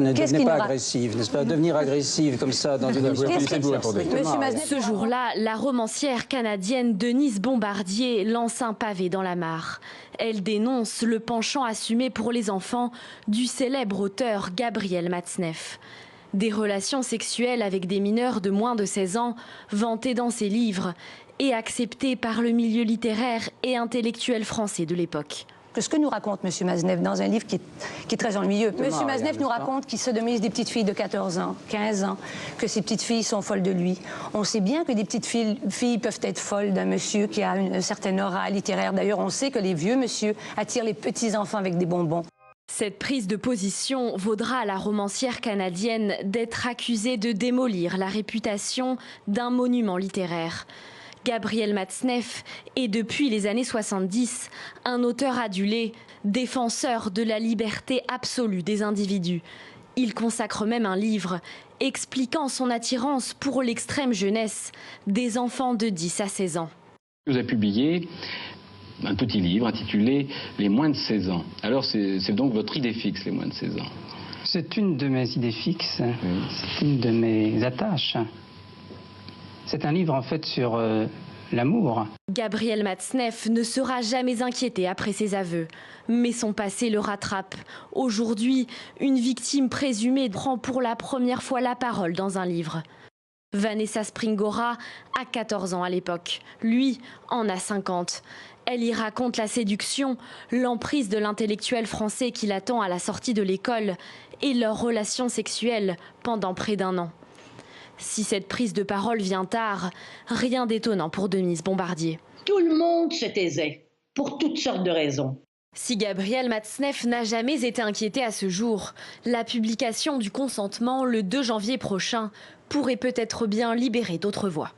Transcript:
Ne devenez pas agressive, n'est-ce pas? Devenir agressive comme ça dans une émission. Ce jour-là, la romancière canadienne Denise Bombardier lance un pavé dans la mare. Elle dénonce le penchant assumé pour les enfants du célèbre auteur Gabriel Matzneff. Des relations sexuelles avec des mineurs de moins de 16 ans, vantées dans ses livres et acceptées par le milieu littéraire et intellectuel français de l'époque. Que ce que nous raconte M. Matzneff dans un livre qui est très ennuyeux. M. Matzneff nous raconte qu'il sodomise des petites filles de 14 ans, 15 ans, que ces petites filles sont folles de lui. On sait bien que des petites filles peuvent être folles d'un monsieur qui a une certaine aura littéraire. D'ailleurs, on sait que les vieux monsieur attirent les petits-enfants avec des bonbons. Cette prise de position vaudra à la romancière canadienne d'être accusée de démolir la réputation d'un monument littéraire. Gabriel Matzneff est depuis les années 70 un auteur adulé, défenseur de la liberté absolue des individus. Il consacre même un livre expliquant son attirance pour l'extrême jeunesse des enfants de 10 à 16 ans. Vous avez publié un petit livre intitulé « Les moins de 16 ans ». Alors c'est donc votre idée fixe, les moins de 16 ans? C'est une de mes idées fixes, c'est une de mes attaches. C'est un livre en fait sur l'amour. Gabriel Matzneff ne sera jamais inquiété après ses aveux, mais son passé le rattrape. Aujourd'hui, une victime présumée prend pour la première fois la parole dans un livre. Vanessa Springora a 14 ans à l'époque, lui en a 50. Elle y raconte la séduction, l'emprise de l'intellectuel français qui l'attend à la sortie de l'école et leurs relations sexuelles pendant près d'1 an. Si cette prise de parole vient tard, rien d'étonnant pour Denise Bombardier. Tout le monde se taisait, pour toutes sortes de raisons. Si Gabriel Matzneff n'a jamais été inquiété à ce jour, la publication du consentement le 2 janvier prochain pourrait peut-être bien libérer d'autres voix.